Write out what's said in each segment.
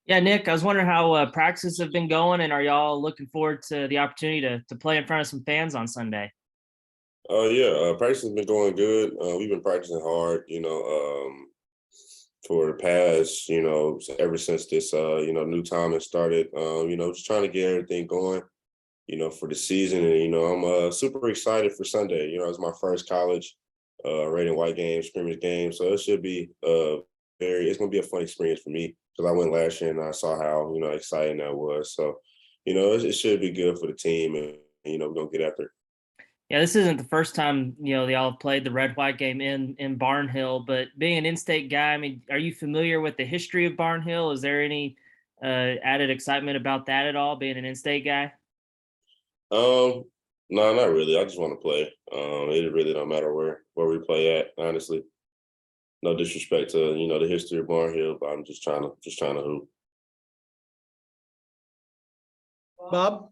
Yeah, Nick, I was wondering how practices have been going, and are y'all looking forward to the opportunity to play in front of some fans on Sunday? Yeah, practice has been going good. We've been practicing hard, for the past, ever since this, new time has started. Just trying to get everything going, for the season. And, I'm super excited for Sunday. It's my first college red and white game, scrimmage game. So it should be it's going to be a fun experience for me because I went last year and I saw how, exciting that was. So, it should be good for the team and, we're going to get after it. Yeah, this isn't the first time y'all have played the red white game in Barnhill. But being an in-state guy, I mean, are you familiar with the history of Barnhill? Is there any added excitement about that at all? Being an in-state guy? Um, no, not really. I just want to play. It really don't matter where we play at, honestly. No disrespect to, the history of Barnhill, but I'm just trying to hoop. Bob?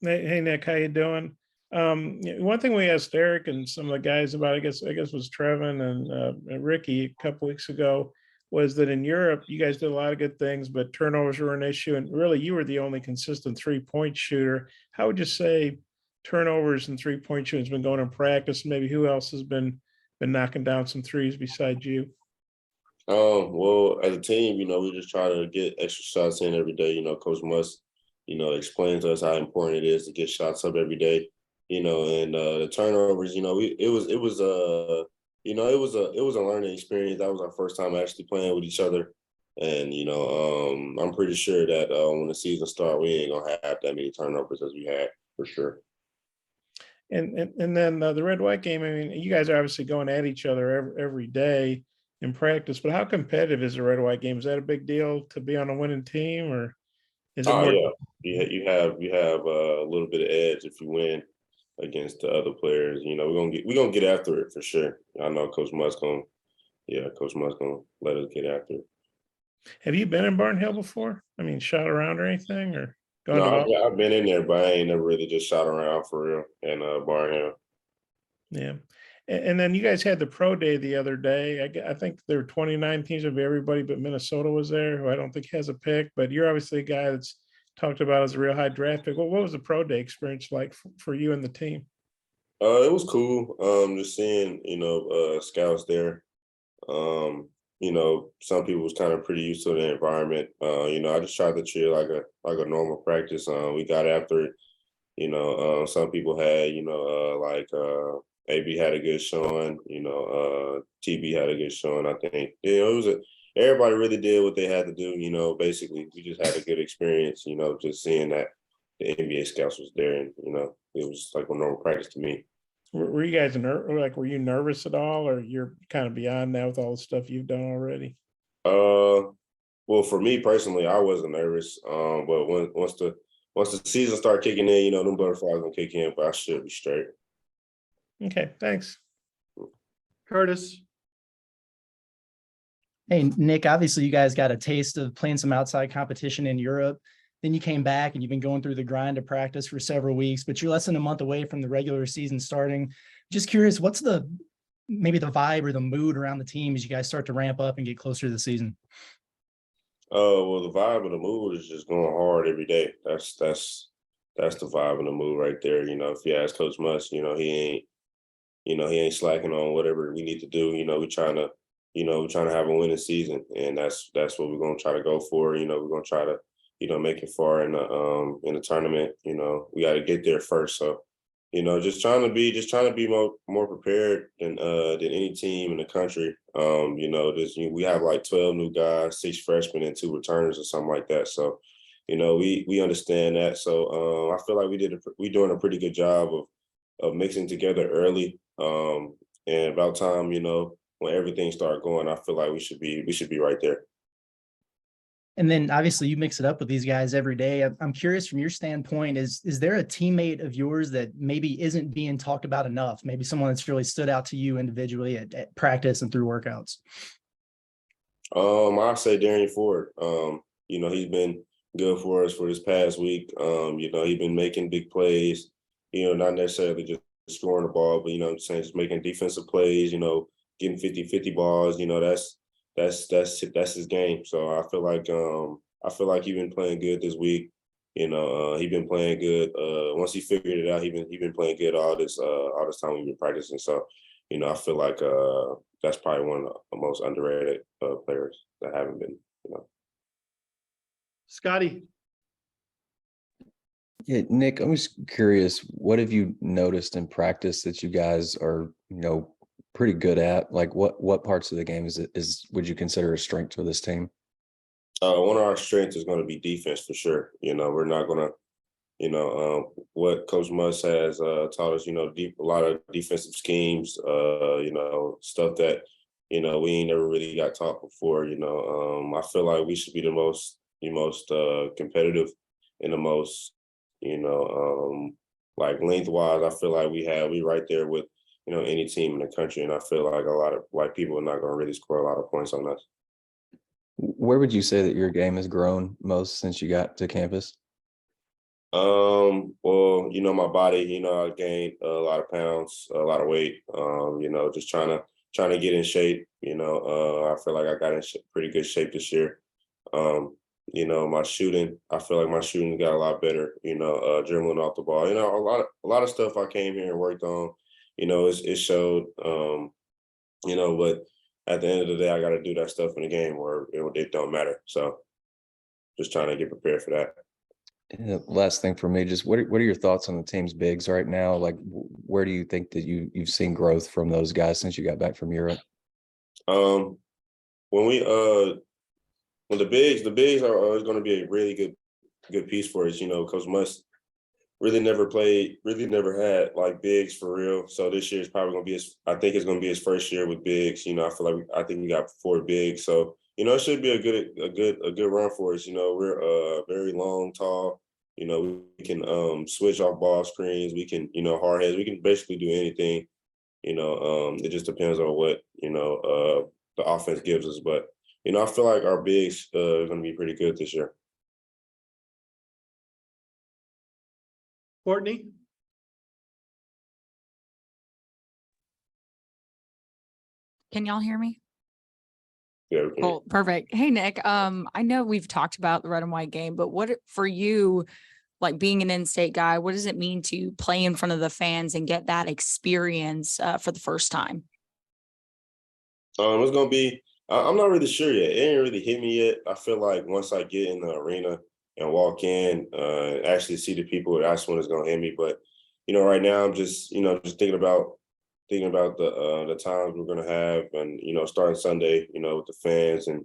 Hey Nick, how you doing? One thing we asked Eric and some of the guys about, I guess was Trevin and Ricky a couple weeks ago, was that in Europe you guys did a lot of good things, but turnovers were an issue, and really you were the only consistent 3-point shooter. How would you say turnovers and 3-point shooting has been going in practice? Maybe who else has been knocking down some threes besides you? Well, as a team, we just try to get extra shots in every day. Coach Musk, explains to us how important it is to get shots up every day. And the turnovers, it was a learning experience. That was our first time actually playing with each other. And, I'm pretty sure that when the season starts, we ain't gonna have that many turnovers as we had for sure. And then the red white game. I mean, you guys are obviously going at each other every day in practice. But how competitive is the red white game? Is that a big deal to be on a winning team, or is it Oh more? yeah, you have a little bit of edge if you win against the other players. We're gonna get after it for sure. I know Coach Musk gonna let us get after it. Have you been in Barnhill before? I mean, shot around or anything, or gone No, to I've been in there, but I ain't never really just shot around for real in Barnhill. Yeah. And then you guys had the pro day the other day. I think there were 29 teams of everybody, but Minnesota was there, who I don't think has a pick. But you're obviously a guy that's talked about as a real high draft pick. What was the pro day experience like for you and the team? It was cool. Just seeing, scouts there. Some people was kind of pretty used to the environment. I just tried to treat it like a normal practice. We got after it. Some people had, AB had a good showing. TB had a good showing. I think. Everybody really did what they had to do. Basically, we just had a good experience. Just seeing that the NBA scouts was there, and it was like a normal practice to me. Were you guys were you nervous at all, or you're kind of beyond that with all the stuff you've done already? Well, for me personally, I wasn't nervous. But once the season started kicking in, them butterflies gonna kick in, but I should be straight. Okay, thanks. Curtis? Hey, Nick, obviously you guys got a taste of playing some outside competition in Europe. Then you came back and you've been going through the grind of practice for several weeks, but you're less than a month away from the regular season starting. Just curious, what's maybe the vibe or the mood around the team as you guys start to ramp up and get closer to the season? Well, the vibe of the mood is just going hard every day. That's the vibe of the mood right there. If you ask Coach Musk, he ain't slacking on whatever we need to do. We're trying to have a winning season, and that's what we're gonna try to go for. We're gonna try to, make it far in the tournament. We got to get there first. So, just trying to be more prepared than any team in the country. We have like 12 new guys, 6 freshmen, and 2 returners or something like that. So, we understand that. So I feel like we're doing a pretty good job of mixing together early. And about time, when everything started going, I feel like we should be right there. And then obviously you mix it up with these guys every day. I'm curious from your standpoint, is there a teammate of yours that maybe isn't being talked about enough? Maybe someone that's really stood out to you individually at practice and through workouts? I say Darian Ford. He's been good for us for this past week. He's been making big plays, not necessarily just scoring the ball, but I'm saying just making defensive plays, getting 50-50 balls. You know, that's his game. So I feel like he's been playing good this week. You know, he been playing good. Once he figured it out, he been playing good all this time we've been practicing. So, you know, I feel like that's probably one of the most underrated players that haven't been. You know, Scotty. Yeah, Nick, I'm just curious, what have you noticed in practice that you guys are, pretty good at? Like what parts of the game would you consider a strength for this team? one of our strengths is going to be defense for sure. You know, we're not going to, what Coach Muss has taught us, a lot of defensive schemes, stuff that, we ain't never really got taught before. I feel like we should be the most competitive and the most, like lengthwise. I feel like we right there with, any team in the country. And I feel like a lot of white people are not going to really score a lot of points on us. Where would you say that your game has grown most since you got to campus? Well, my body, I gained a lot of pounds, a lot of weight, just trying to get in shape. I feel like I got in pretty good shape this year. My shooting, I feel like my shooting got a lot better, dribbling off the ball, a lot of stuff I came here and worked on, it showed, but at the end of the day, I got to do that stuff in the game where it don't matter. So just trying to get prepared for that. And the last thing for me, just what are your thoughts on the team's bigs right now? Like, where do you think that you've seen growth from those guys since you got back from Europe? When the bigs are always going to be a really good piece for us. Coach Muss really never had like bigs for real. So this year is probably going to be I think it's going to be his first year with bigs. I think we got 4 bigs. So, it should be a good run for us. We're very long, tall. We can switch off ball screens. We can, hard heads. We can basically do anything. It just depends on what, the offense gives us. But, I feel like our bigs are going to be pretty good this year. Courtney. Can y'all hear me? Yeah. We can. Cool. Perfect. Hey, Nick, I know we've talked about the red and white game, but what for you, like being an in-state guy, what does it mean to play in front of the fans and get that experience for the first time? It's going to be, I'm not really sure yet. It ain't really hit me yet. I feel like once I get in the arena and walk in, actually see the people, that's when it's going to hit me. But, right now I'm just, just thinking about the times we're going to have and, starting Sunday, with the fans and,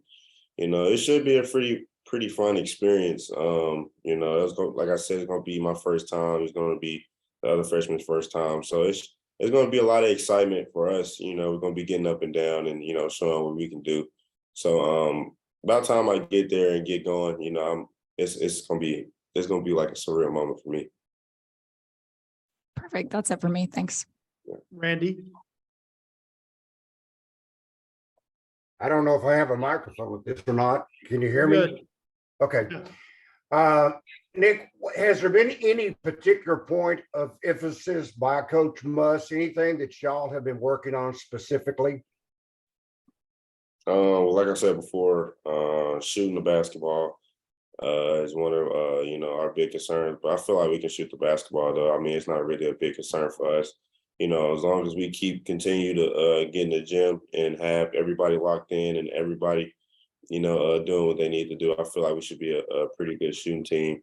it should be a pretty fun experience. Like I said, it's going to be my first time. It's going to be the other freshman's first time. So it's going to be a lot of excitement for us. We're going to be getting up and down and, showing what we can do. So about time I get there and get going, it's going to be like a surreal moment for me. Perfect. That's it for me. Thanks. Randy. I don't know if I have a microphone with this or not. Can you hear me? Good. Okay. Yeah. Nick, has there been any particular point of emphasis by Coach Muss, anything that y'all have been working on specifically? Like I said before, shooting the basketball is one of our big concerns. But I feel like we can shoot the basketball though. I mean, it's not really a big concern for us. As long as we continue to get in the gym and have everybody locked in and everybody, doing what they need to do, I feel like we should be a pretty good shooting team.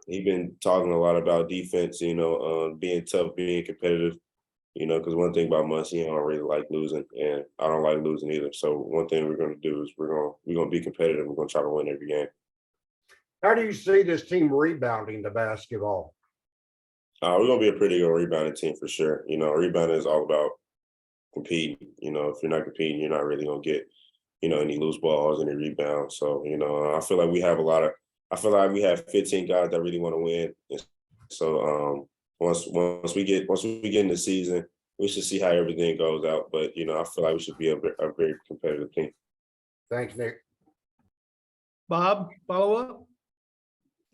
He's been talking a lot about defense, being tough, being competitive, because one thing about Muss, he don't really like losing, and I don't like losing either. So one thing we're going to do is we're going to be competitive. We're going to try to win every game. How do you see this team rebounding the basketball? We're going to be a pretty good rebounding team for sure. Rebounding is all about competing. If you're not competing, you're not really going to get, any loose balls, any rebounds. So, I feel like we have 15 guys that really want to win. And so once we get in the season, we should see how everything goes out. But, I feel like we should be a very competitive team. Thanks, Nick. Bob, follow up.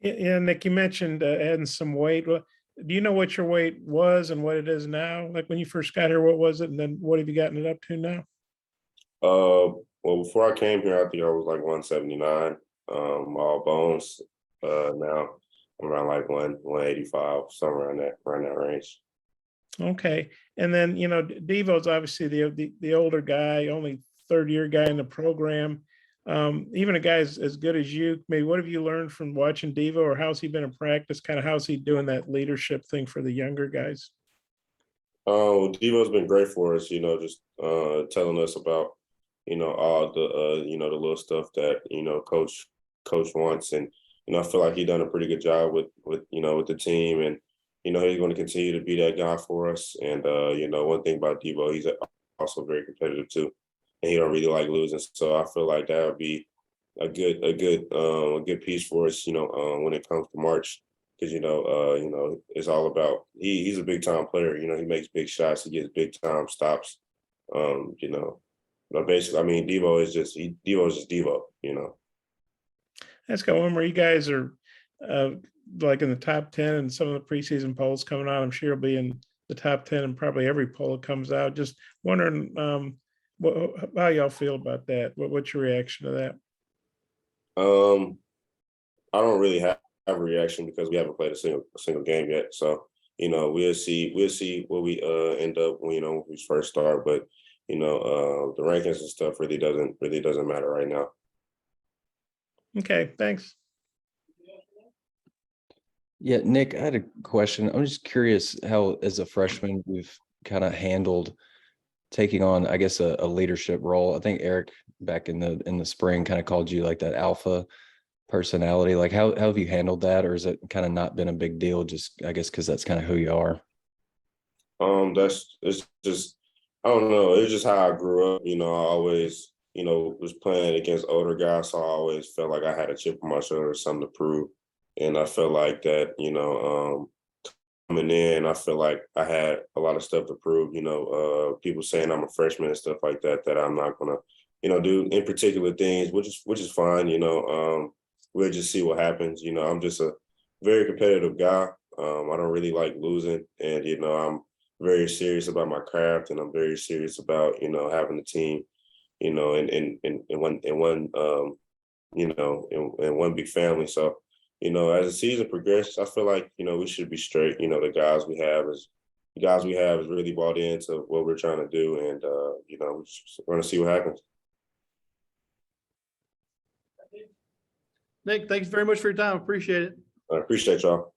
Yeah, Nick, you mentioned adding some weight. Well, do you know what your weight was and what it is now? Like when you first got here, what was it? And then what have you gotten it up to now? Well, before I came here, I think I was like 179, all bones. Now I'm around like 185, somewhere around that range. Okay. And then, Devo's obviously the older guy, only third year guy in the program. Even a guy as good as you, maybe what have you learned from watching Devo, or how's he been in practice? Kind of how's he doing that leadership thing for the younger guys? Well, Devo's been great for us, just telling us about, all the, the little stuff that, coach wants. And, I feel like he done a pretty good job with the team. And, he's going to continue to be that guy for us. And, one thing about Devo, he's also very competitive too. And he don't really like losing. So I feel like that would be a good piece for us, when it comes to March. Because, it's all about, he's a big time player. He makes big shots. He gets big time stops. But basically, I mean, Devo is just Devo, Let's go one where you guys are like in the top 10 and some of the preseason polls coming out. I'm sure you'll be in the top 10 and probably every poll that comes out. Just wondering how y'all feel about that. What's your reaction to that? I don't really have a reaction because we haven't played a single game yet. So, we'll see where we end up when we first start. But, the rankings and stuff really doesn't matter right now. Okay, thanks. Yeah, Nick, I had a question. I'm just curious how, as a freshman, you've kind of handled taking on, I guess, a leadership role. I think Eric back in the spring kind of called you like that alpha personality. Like how have you handled that, or has it kind of not been a big deal? Just, I guess, because that's kind of who you are. It's just, I don't know. It's just how I grew up. I always, was playing against older guys, so I always felt like I had a chip on my shoulder, something to prove. And I felt like that, coming in, I feel like I had a lot of stuff to prove. People saying I'm a freshman and stuff like that, that I'm not gonna, do in particular things, which is fine. We'll just see what happens. I'm just a very competitive guy. I don't really like losing, and I'm very serious about my craft, and I'm very serious about having the team, in one big family. So, as the season progresses, I feel like we should be straight. The guys we have is really bought into what we're trying to do, and we're just going to see what happens. Nick, thanks very much for your time. Appreciate it. I appreciate y'all.